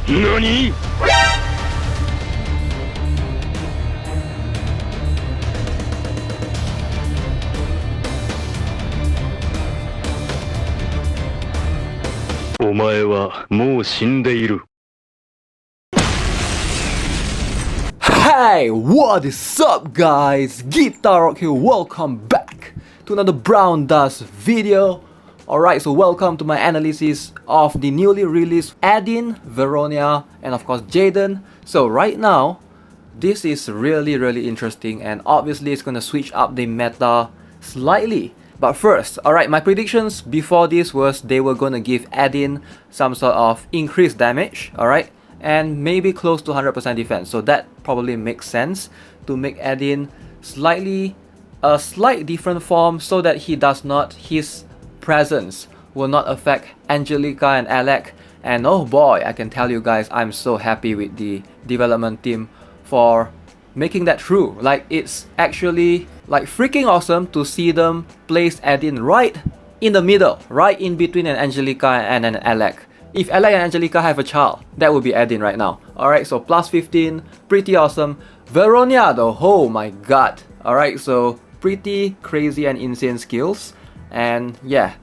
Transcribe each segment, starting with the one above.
NANI?お前はもう死んでいる。 Hey, what is up guys? Guitar here, welcome back to another Brown Dust video. Alright, so welcome to my analysis of the newly released Edin Veronia and of course Jayden. So right now, this is really interesting and obviously it's gonna switch up the meta slightly. But first, alright, my predictions before this was they were gonna give Adin some sort of increased damage, alright, and maybe close to 100% defense. So that probably makes sense to make Adin slightly a slight different form so that his presence will not affect Angelica and Alec. And oh boy, I can tell you guys, I'm so happy with the development team for making that true. Like, it's actually like freaking awesome to see them place Adin right in the middle, right in between an Angelica and an Alec. If Alec and Angelica have a child, that would be Adin right now. Alright, so plus 15, pretty awesome. Veronia though, oh my god. Alright, so pretty crazy and insane skills. And yeah,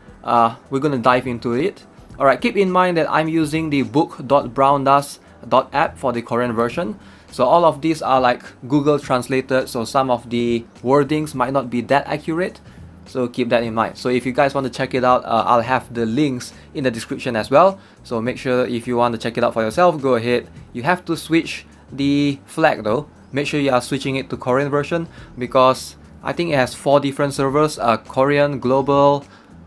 we're gonna dive into it. Alright, keep in mind that I'm using the book.browndust.app for the Korean version. So all of these are like Google translated, so some of the wordings might not be that accurate. So keep that in mind. So if you guys want to check it out, I'll have the links in the description as well. So make sure if you want to check it out for yourself, go ahead. You have to switch the flag though. Make sure you are switching it to Korean version because I think it has 4 different servers, Korean, global,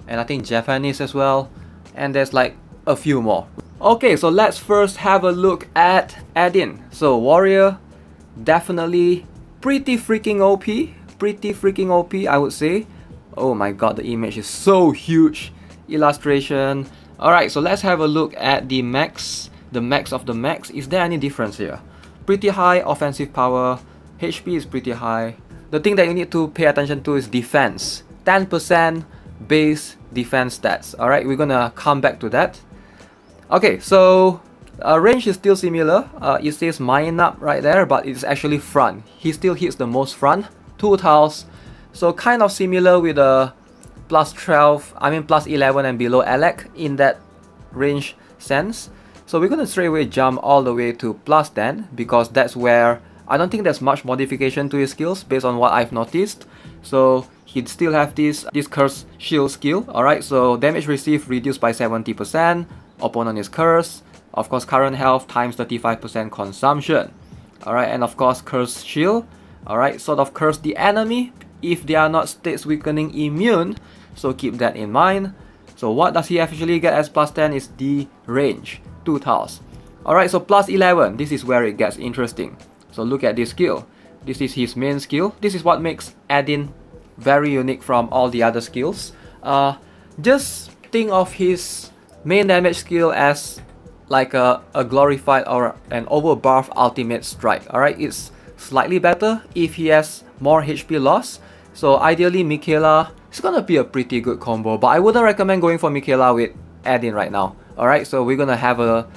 and I think Japanese as well. And there's like a few more. Okay, so let's first have a look at Adin. So warrior, definitely pretty freaking OP. Pretty freaking OP, I would say. Oh my god, the image is so huge. Illustration. Alright, so let's have a look at the max. The max of the max. Is there any difference here? Pretty high offensive power. HP is pretty high. The thing that you need to pay attention to is defense. 10% base defense stats. Alright, we're gonna come back to that. Okay, so range is still similar. It says mine up right there, but it's actually front. He still hits the most front. 2 tiles. So kind of similar with a plus 12, plus 11 and below Alec in that range sense. So we're gonna straight away jump all the way to plus 10 because that's where I don't think there's much modification to his skills based on what I've noticed. So he'd still have this curse shield skill. Alright, so damage received reduced by 70%. Opponent is cursed. Of course, current health times 35% consumption. Alright, and of course, curse shield. Alright, sort of curse the enemy if they are not states weakening immune. So keep that in mind. So what does he actually get as plus 10 is the range. 2 tiles. Alright, so plus 11. This is where it gets interesting. So look at this skill. This is his main skill. This is what makes Adin very unique from all the other skills. Just think of his main damage skill as like a glorified or an overbuff ultimate strike. Alright, it's slightly better if he has more HP loss. So ideally Michaela is gonna be a pretty good combo, but I wouldn't recommend going for Michaela with Adin right now. Alright, so we're gonna have a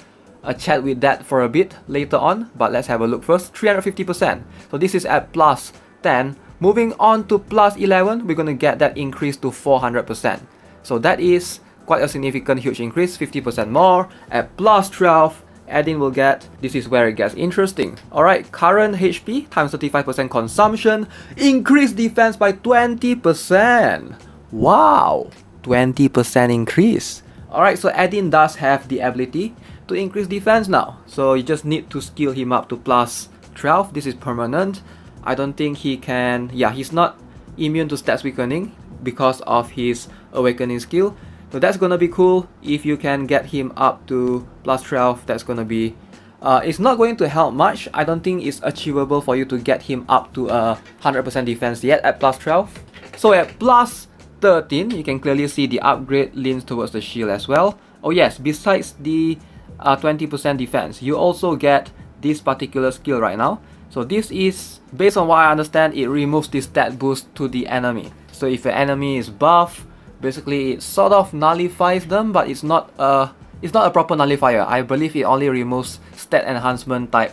chat with that for a bit later on, but let's have a look first. 350%. So this is at plus 10. Moving on to plus 11, we're gonna get that increase to 400%. So that is quite a significant huge increase, 50% more. At plus 12, Adin will get, this is where it gets interesting. Alright, current HP times 35% consumption, increased defense by 20%. Wow, 20% increase. Alright, so Adin does have the ability to increase defense now. So you just need to skill him up to plus 12. This is permanent. I don't think he can, he's not immune to stats weakening because of his awakening skill. So that's gonna be cool. If you can get him up to plus 12, that's gonna be it's not going to help much. I don't think it's achievable for you to get him up to 100% defense yet at plus 12. So at plus 13, you can clearly see the upgrade leans towards the shield as well. Oh yes, besides the 20% defense, you also get this particular skill right now. So this is, based on what I understand, it removes the stat boost to the enemy. So if an enemy is buff, basically it sort of nullifies them, but it's not a it's not a proper nullifier. I believe it only removes stat enhancement type.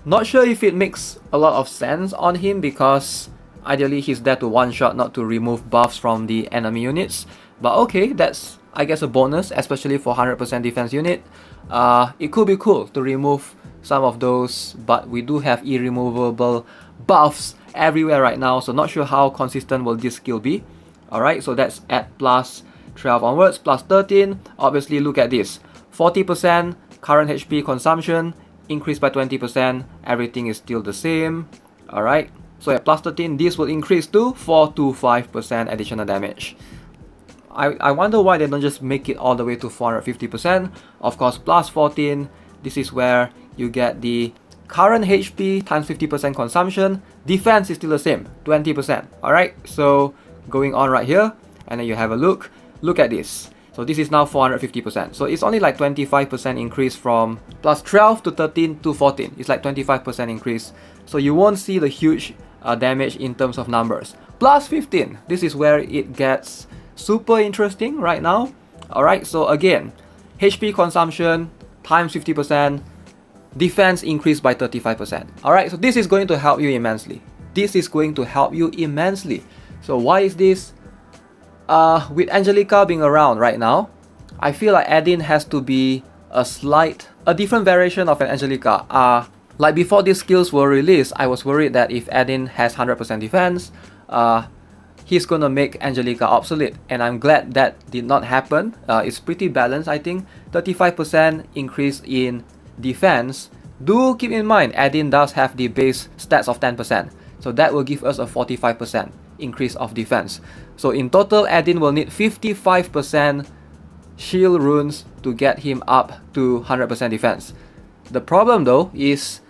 Not sure if it makes a lot of sense on him because ideally he's there to one-shot, not to remove buffs from the enemy units. But okay, that's I guess a bonus, especially for 100% defense unit. It could be cool to remove some of those, but we do have irremovable buffs everywhere right now, so not sure how consistent will this skill be. Alright, so that's at plus 12 onwards, plus 13. Obviously, look at this. 40% current HP consumption, increased by 20%. Everything is still the same. Alright, so at plus 13, this will increase to 425% additional damage. I wonder why they don't just make it all the way to 450%. Of course, plus 14, this is where you get the current HP times 50% consumption. Defense is still the same, 20%. Alright, so going on right here, and then you have a look. Look at this. So this is now 450%. So it's only like 25% increase from plus 12 to 13 to 14. It's like 25% increase. So you won't see the huge damage in terms of numbers. Plus 15. This is where it gets super interesting right now. Alright, so again, HP consumption times 50%, defense increased by 35%. Alright, so this is going to help you immensely. This is going to help you immensely. So why is this? With Angelica being around right now, I feel like Adin has to be a different variation of an Angelica. Like before these skills were released, I was worried that if Adin has 100% defense, he's gonna make Angelica obsolete, and I'm glad that did not happen. It's pretty balanced, I think. 35% increase in defense. Do keep in mind, Adin does have the base stats of 10%, so that will give us a 45% increase of defense. So in total, Adin will need 55% shield runes to get him up to 100% defense. The problem though is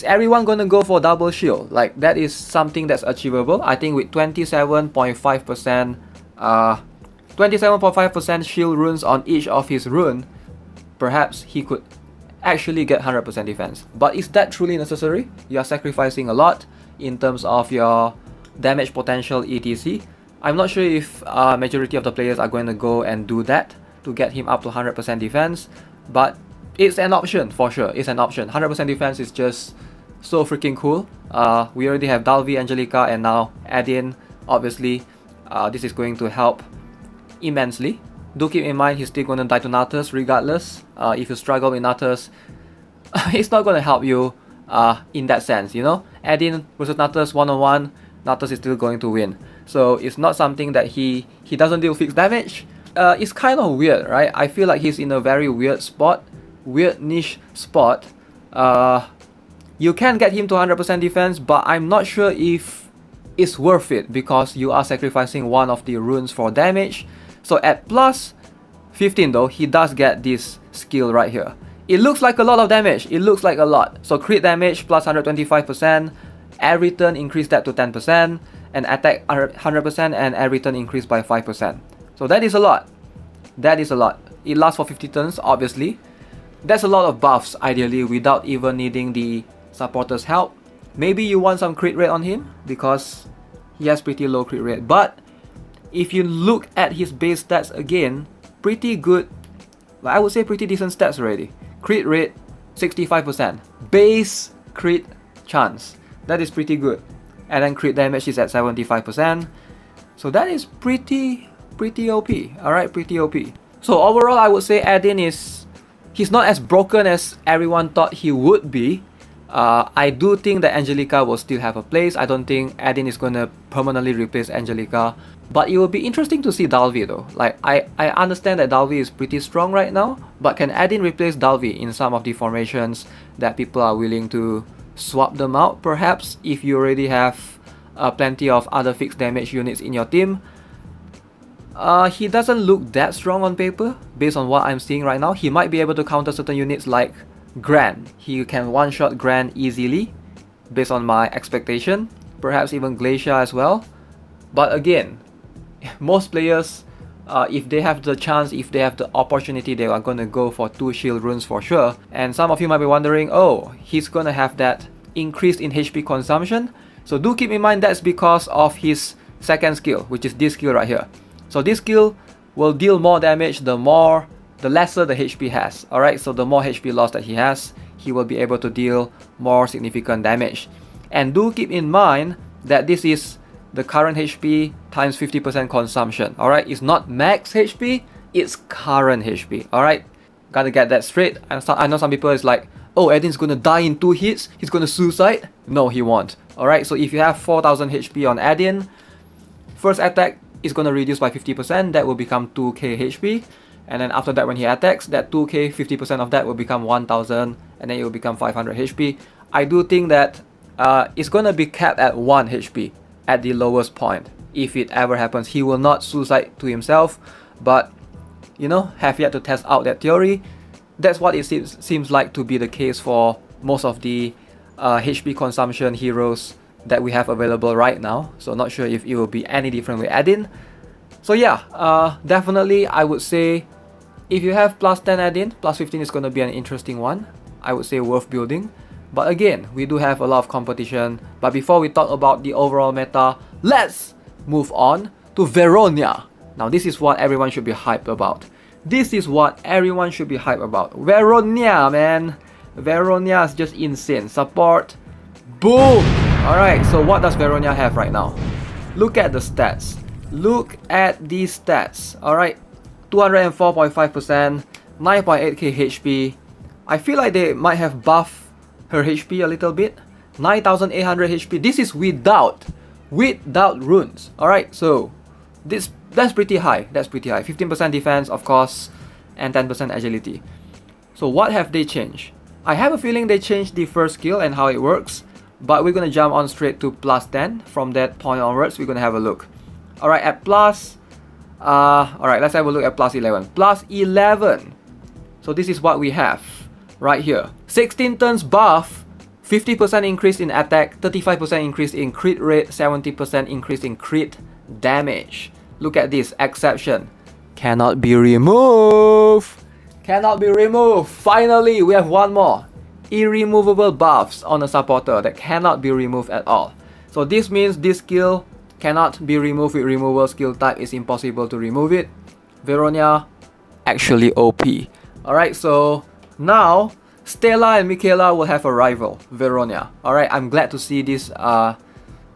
everyone gonna go for double shield? Like, that is something that's achievable. I think with 27.5% shield runes on each of his rune, perhaps he could actually get 100% defense. But is that truly necessary? You are sacrificing a lot in terms of your damage potential etc. I'm not sure if majority of the players are going to go and do that to get him up to 100% defense, but it's an option for sure. It's an option. 100% defense is just so freaking cool. We already have Dalvi, Angelica, and now Adin. Obviously, this is going to help immensely. Do keep in mind, he's still going to die to Natus regardless. If you struggle with Natus, it's not going to help you in that sense, you know. Adin versus Natus one-on-one, Natus is still going to win. So it's not something that he doesn't deal fixed damage. It's kind of weird, right? I feel like he's in a very weird spot, weird niche spot. You can get him to 100% defense, but I'm not sure if it's worth it because you are sacrificing one of the runes for damage. So at plus 15 though, he does get this skill right here. It looks like a lot of damage. It looks like a lot. So crit damage plus 125%, every turn increase that to 10%, and attack 100%, and every turn increase by 5%. So that is a lot. That is a lot. It lasts for 50 turns, obviously. That's a lot of buffs, ideally, without even needing the supporter's help. Maybe you want some crit rate on him because he has pretty low crit rate. But if you look at his base stats again, pretty good. I would say pretty decent stats already. Crit rate 65%. Base crit chance. That is pretty good. And then crit damage is at 75%. So that is pretty OP. Alright, pretty OP. So overall, I would say Adin he's not as broken as everyone thought he would be. I do think that Angelica will still have a place. I don't think Adin is going to permanently replace Angelica. But it will be interesting to see Dalvi though. Like, I understand that Dalvi is pretty strong right now, but can Adin replace Dalvi in some of the formations that people are willing to swap them out? Perhaps if you already have plenty of other fixed damage units in your team. He doesn't look that strong on paper based on what I'm seeing right now. He might be able to counter certain units like Gran. He can one-shot Gran easily based on my expectation. Perhaps even Glacier as well. But again, most players, if they have the chance, if they have the opportunity, they are going to go for 2 shield runes for sure. And some of you might be wondering, oh, he's going to have that increase in HP consumption. So do keep in mind that's because of his second skill, which is this skill right here. So this skill will deal more damage the more the lesser the HP has. Alright, so the more HP loss that he has, he will be able to deal more significant damage. And do keep in mind that this is the current HP times 50% consumption. Alright, it's not max HP, it's current HP. Alright, gotta get that straight. I know some people is like, oh, Edin's gonna die in 2 hits, he's gonna suicide. No, he won't. Alright, so if you have 4000 HP on Adin, first attack is gonna reduce by 50%, that will become 2k HP. And then after that, when he attacks, that 2k, 50% of that will become 1000, and then it will become 500 HP. I do think that it's gonna be capped at 1 HP at the lowest point. If it ever happens, he will not suicide to himself, but you know, have yet to test out that theory. That's what it seems like to be the case for most of the HP consumption heroes that we have available right now. So not sure if it will be any different with Adin. So yeah, definitely I would say if you have plus 10 Adin, plus 15 is going to be an interesting one. I would say worth building. But again, we do have a lot of competition. But before we talk about the overall meta, let's move on to Veronia. Now this is what everyone should be hyped about. This is what everyone should be hyped about. Veronia, man. Veronia is just insane. Support. Boom! Alright, so what does Veronia have right now? Look at the stats. Look at these stats. Alright, 204.5%, 9.8k HP. I feel like they might have buffed her HP a little bit. 9800 HP. This is without runes. Alright, so that's pretty high. That's pretty high. 15% defense, of course, and 10% agility. So what have they changed? I have a feeling they changed the first skill and how it works, but we're gonna jump on straight to plus 10. From that point onwards, we're gonna have a look. Alright, at plus alright, let's have a look at plus 11. Plus 11. So this is what we have right here. 16 turns buff, 50% increase in attack, 35% increase in crit rate, 70% increase in crit damage. Look at this exception. Cannot be removed. Cannot be removed. Finally, we have one more. Irremovable buffs on a supporter that cannot be removed at all. So this means this skill cannot be removed with removal skill type. It's impossible to remove it. Veronia, actually OP. Alright, so now Stella and Michaela will have a rival, Veronia. Alright, I'm glad to see this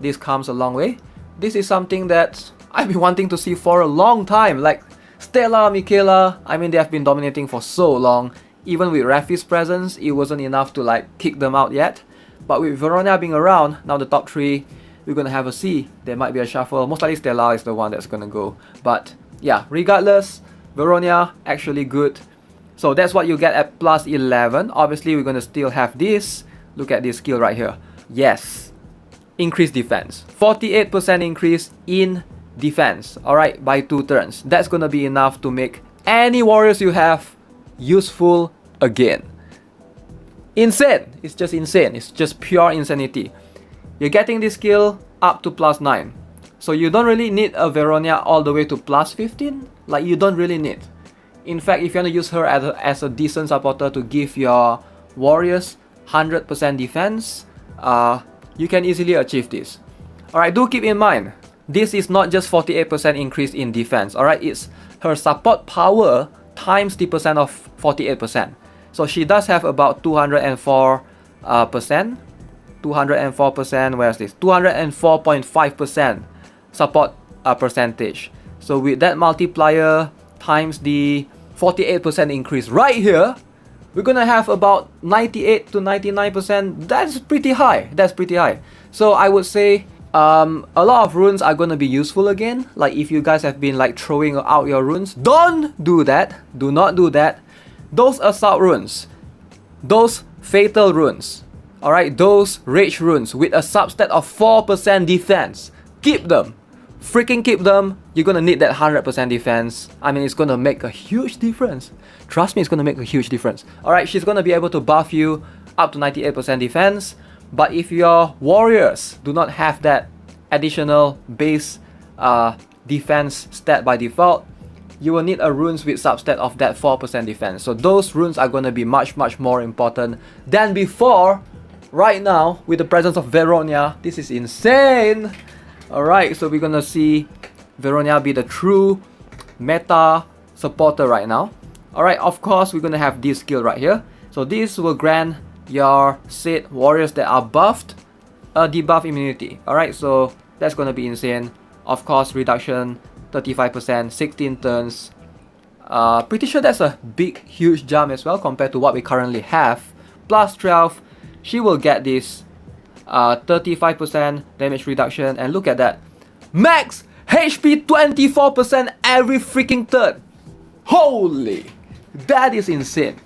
this comes a long way. This is something that I've been wanting to see for a long time. Like Stella, Michaela, I mean, they have been dominating for so long. Even with Rafi's presence, it wasn't enough to like kick them out yet. But with Verona being around, now the top 3, we're gonna have a see. There might be a shuffle. Most likely Stella is the one that's gonna go. But yeah, regardless, Veronia actually good. So that's what you get at plus 11. Obviously, we're gonna still have this. Look at this skill right here. Yes, increased defense. 48% increase in defense. Alright, by 2 turns. That's gonna be enough to make any warriors you have useful again. Insane. It's just insane. It's just pure insanity. You're getting this skill up to plus 9. So you don't really need a Veronia all the way to plus 15. Like, you don't really need. In fact, if you want to use her as a decent supporter to give your warriors 100% defense, you can easily achieve this. Alright, do keep in mind, this is not just 48% increase in defense. Alright, it's her support power times the percent of 48%. So she does have about 204%. 204%, where's this? 204.5% support percentage. So with that multiplier times the 48% increase right here, we're gonna have about 98 to 99%. That's pretty high. That's pretty high. So I would say a lot of runes are gonna be useful again. Like if you guys have been like throwing out your runes, don't do that. Do not do that. Those assault runes, those fatal runes, alright, those rage runes with a substat of 4% defense, keep them. Freaking keep them. You're gonna need that 100% defense. I mean, it's gonna make a huge difference. Trust me, it's gonna make a huge difference. Alright, she's gonna be able to buff you up to 98% defense. But if your warriors do not have that additional base defense stat by default, you will need a runes with substat of that 4% defense. So those runes are gonna be much more important than before. Right now, with the presence of Veronia, this is insane. Alright, so we're gonna see Veronia be the true meta supporter right now. Alright, of course, we're gonna have this skill right here. So this will grant your Sith warriors that are buffed a debuff immunity. Alright, so that's gonna be insane. Of course, reduction 35%, 16 turns. Pretty sure that's a big, huge jump as well compared to what we currently have. Plus 12, she will get this 35% damage reduction, and look at that. Max HP 24% every freaking turn. Holy! That is insane.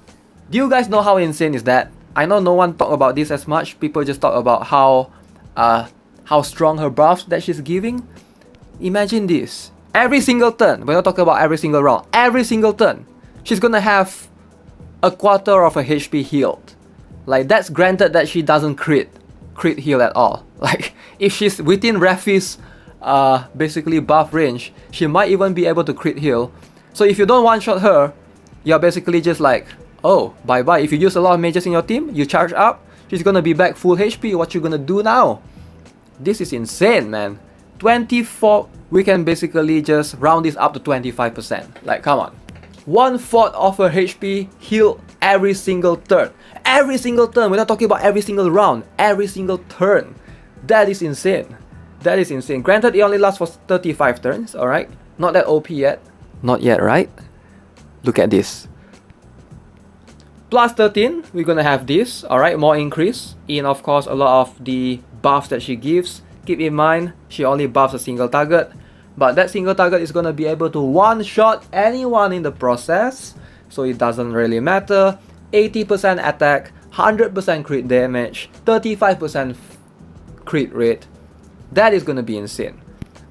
Do you guys know how insane is that? I know no one talk about this as much. People just talk about how strong her buffs that she's giving. Imagine this. Every single turn, we're not talking about every single round, every single turn, she's gonna have a quarter of her HP healed. Like, that's granted that she doesn't crit heal at all. Like, if she's within Rafi's basically buff range, she might even be able to crit heal. So if you don't one-shot her, you're basically just like, oh, bye-bye. If you use a lot of mages in your team, you charge up, she's gonna be back full HP. What you gonna do now? This is insane, man. 24, we can basically just round this up to 25%. Like, come on. 1/4 of her HP heal every single turn. Every single turn. We're not talking about every single round. Every single turn. That is insane. That is insane. Granted, it only lasts for 35 turns, alright? Not that OP yet. Not yet, right? Look at this. Plus 13, we're gonna have this, alright? More increase in, of course, a lot of the buffs that she gives. Keep in mind, she only buffs a single target, but that single target is gonna be able to one-shot anyone in the process, so it doesn't really matter. 80% attack, 100% crit damage, 35% crit rate. That is gonna be insane.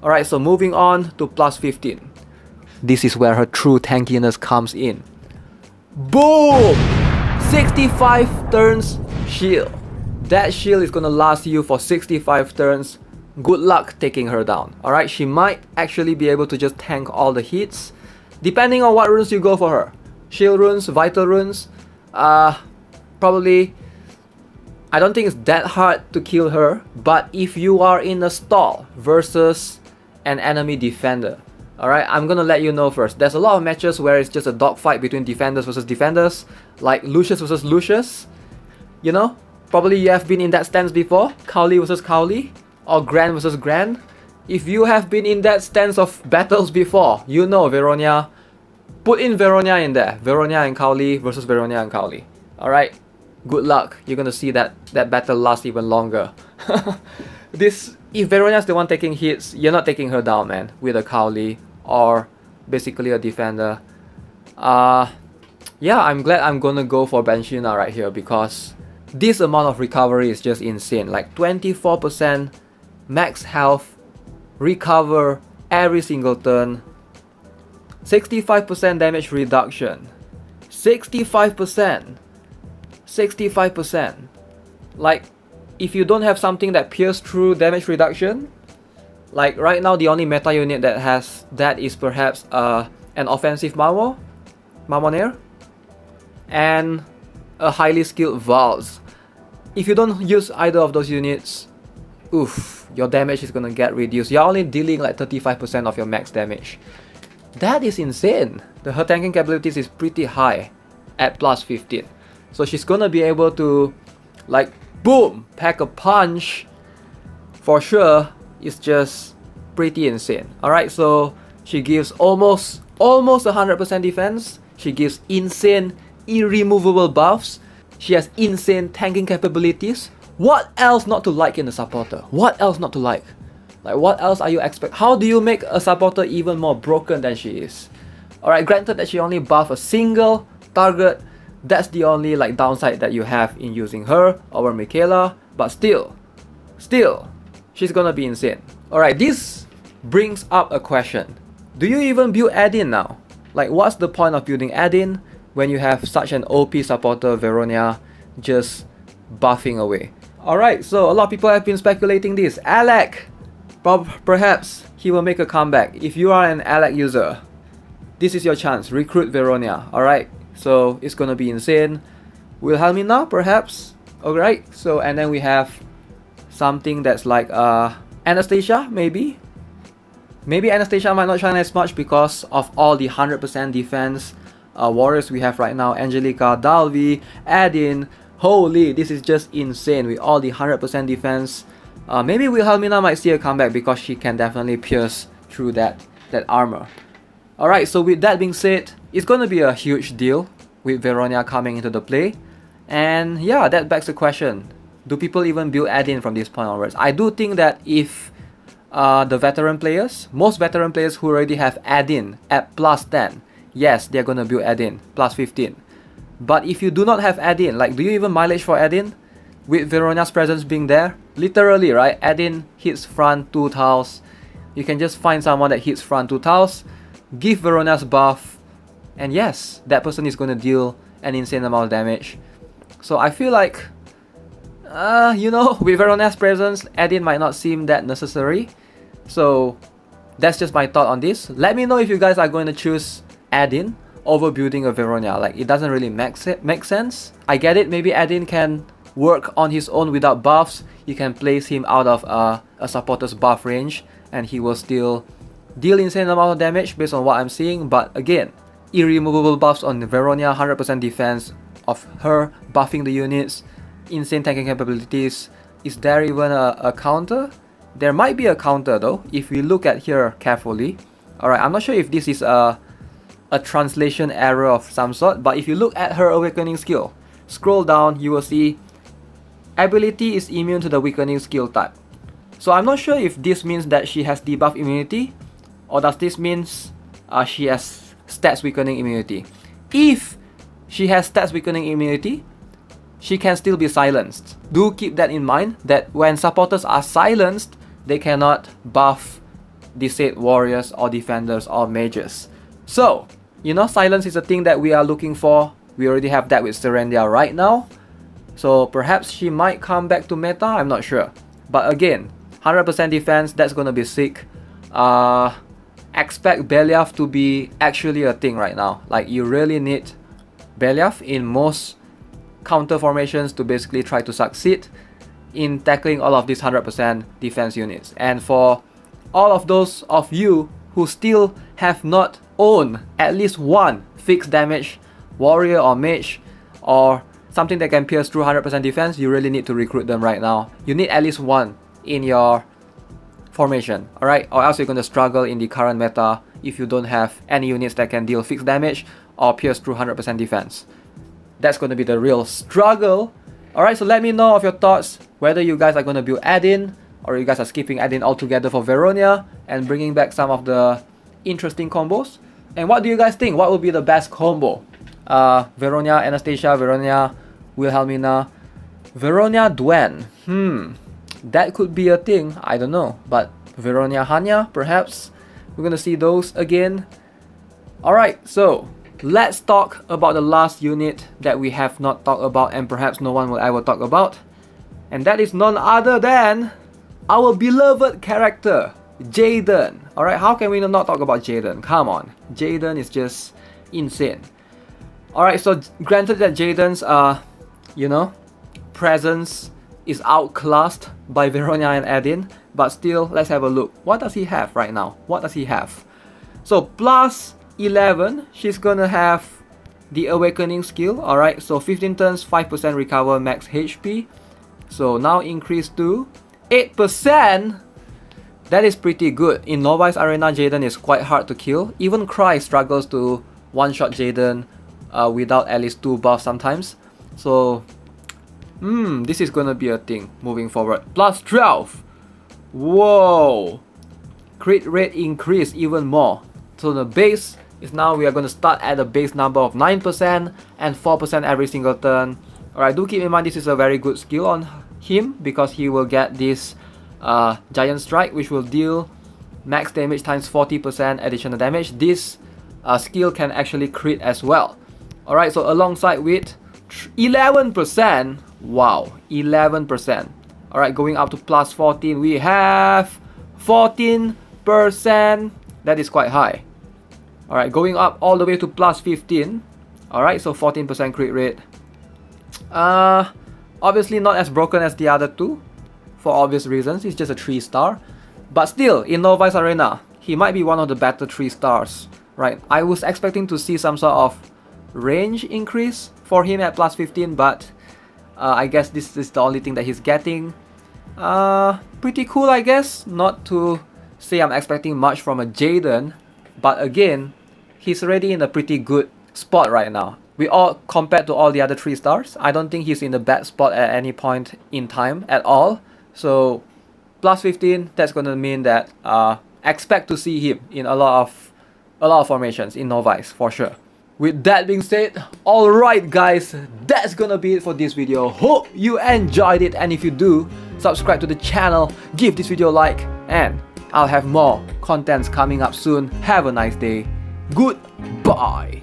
Alright, so moving on to plus 15. This is where her true tankiness comes in. Boom! 65 turns shield. That shield is gonna last you for 65 turns. Good luck taking her down. Alright, she might actually be able to just tank all the hits, depending on what runes you go for her. Shield runes, vital runes. Probably, I don't think it's that hard to kill her, but if you are in a stall versus an enemy defender, alright, I'm gonna let you know first. There's a lot of matches where it's just a dogfight between defenders versus defenders, like Lucius versus Lucius. You know, probably you have been in that stance before, Cowley versus Cowley, or Grand versus Grand. If you have been in that stance of battles before, you know Veronia. Put in Veronia in there. Veronia and Cowley versus Veronia and Cowley. Alright, good luck. You're gonna see that battle last even longer. If Veronia's the one taking hits, you're not taking her down, man, with a Cowley or basically a defender. Yeah, I'm glad I'm gonna go for Banshina right here, because this amount of recovery is just insane. Like 24% max health, recover every single turn, 65% damage reduction, 65%. Like, if you don't have something that pierces through damage reduction, like right now the only meta unit that has that is perhaps an offensive Marmonair, and a highly skilled Vals. If you don't use either of those units, oof, your damage is gonna get reduced. You're only dealing like 35% of your max damage. That is insane. Her tanking capabilities is pretty high at plus 15. So she's gonna be able to, like, boom, pack a punch. For sure, it's just pretty insane. Alright, so she gives almost 100% defense. She gives insane, irremovable buffs. She has insane tanking capabilities. What else not to like in a supporter? What else not to like? Like, what else are you expect? How do you make a supporter even more broken than she is? Alright, granted that she only buff a single target. That's the only like downside that you have in using her over Michaela, but still, she's gonna be insane. Alright, this brings up a question. Do you even build Adin now? Like, what's the point of building Adin when you have such an OP supporter, Veronia, just buffing away? Alright, so a lot of people have been speculating this. Alec! Perhaps he will make a comeback. If you are an Alec user, this is your chance. Recruit Veronia. Alright, so it's gonna be insane. Wilhelmina, perhaps? Alright, so and then we have something that's like Anastasia, maybe? Maybe Anastasia might not shine as much because of all the 100% defense, warriors we have right now. Angelica, Dalvi, Adin. Holy, this is just insane with all the 100% defense. Maybe Wilhelmina might see a comeback because she can definitely pierce through that armor. Alright, so with that being said, it's going to be a huge deal with Veronia coming into the play. And yeah, that begs the question. Do people even build Adin from this point onwards? I do think that if the veteran players, most veteran players who already have Adin at plus 10, yes, they're going to build Adin plus 15. But if you do not have Adin, like, do you even mileage for Adin? With Veronia's presence being there, literally, right? Adin hits front 2 tiles. You can just find someone that hits front 2 tiles, give Veronia's buff, and yes, that person is going to deal an insane amount of damage. So I feel like, you know, with Veronia's presence, Adin might not seem that necessary. So that's just my thought on this. Let me know if you guys are going to choose Adin over building a Veronia. Like, it doesn't really make sense. I get it, maybe Adin can work on his own without buffs. You can place him out of a supporter's buff range and he will still deal insane amount of damage based on what I'm seeing. But again, irremovable buffs on Veronia, 100% defense of her buffing the units, insane tanking capabilities. Is there even a counter? There might be a counter though, if we look at here carefully. Alright, I'm not sure if this is a translation error of some sort, but if you look at her awakening skill, scroll down, you will see ability is immune to the weakening skill type. So I'm not sure if this means that she has debuff immunity, or does this means she has stats weakening immunity. If she has stats weakening immunity, she can still be silenced. Do keep that in mind, that when supporters are silenced, they cannot buff the said warriors or defenders or mages. So, you know, silence is a thing that we are looking for. We already have that with Serendia right now. So perhaps she might come back to meta, I'm not sure. But again, 100% defense, that's gonna be sick. Expect Beliaf to be actually a thing right now. Like, you really need Beliaf in most counter formations to basically try to succeed in tackling all of these 100% defense units. And for all of those of you who still have not owned at least one fixed damage warrior or mage or something that can pierce through 100% defense, you really need to recruit them right now. You need at least one in your formation, alright? Or else you're going to struggle in the current meta if you don't have any units that can deal fixed damage or pierce through 100% defense. That's going to be the real struggle. Alright, so let me know of your thoughts, whether you guys are going to build Adin or you guys are skipping Adin altogether for Veronia and bringing back some of the interesting combos. And what do you guys think? What would be the best combo? Veronia Anastasia, Veronia Wilhelmina, Veronia Dwen. That could be a thing, I don't know. But Veronia Hanya, perhaps we're gonna see those again. Alright, so let's talk about the last unit that we have not talked about and perhaps no one will ever talk about. And that is none other than our beloved character, Jayden. Alright, how can we not talk about Jayden? Come on, Jayden is just insane. Alright, so granted that Jayden's you know, presence is outclassed by Veronia and Adin, but still, let's have a look. What does he have right now? What does he have? So plus 11, she's gonna have the awakening skill. Alright, so 15 turns, 5% recover max HP. So now increased to 8%. That is pretty good. In Novice Arena, Jayden is quite hard to kill. Even Cry struggles to one-shot Jayden without at least 2 buffs sometimes. So, this is gonna be a thing moving forward. Plus 12. Whoa! Crit rate increased even more. So the base is now we are gonna start at a base number of 9% and 4% every single turn. Alright, do keep in mind this is a very good skill on him because he will get this Giant Strike, which will deal max damage times 40% additional damage. This skill can actually crit as well. Alright, so alongside with 11%, wow, 11%. Alright, going up to plus 14, we have 14%. That is quite high. Alright, going up all the way to plus 15. Alright, so 14% crit rate. Obviously not as broken as the other two, for obvious reasons. He's just a 3-star. But still, in Novice Arena, he might be one of the better 3 stars. Right, I was expecting to see some sort of range increase for him at plus 15, but I guess this is the only thing that he's getting. Pretty cool, I guess. Not to say I'm expecting much from a Jayden, but again, he's already in a pretty good spot right now. Compared to all the other 3 stars, I don't think he's in a bad spot at any point in time at all. So plus 15, that's gonna mean that expect to see him in a lot of formations in Novice for sure. With that being said, alright guys, that's gonna be it for this video. Hope you enjoyed it, and if you do, subscribe to the channel, give this video a like, and I'll have more contents coming up soon. Have a nice day. Goodbye.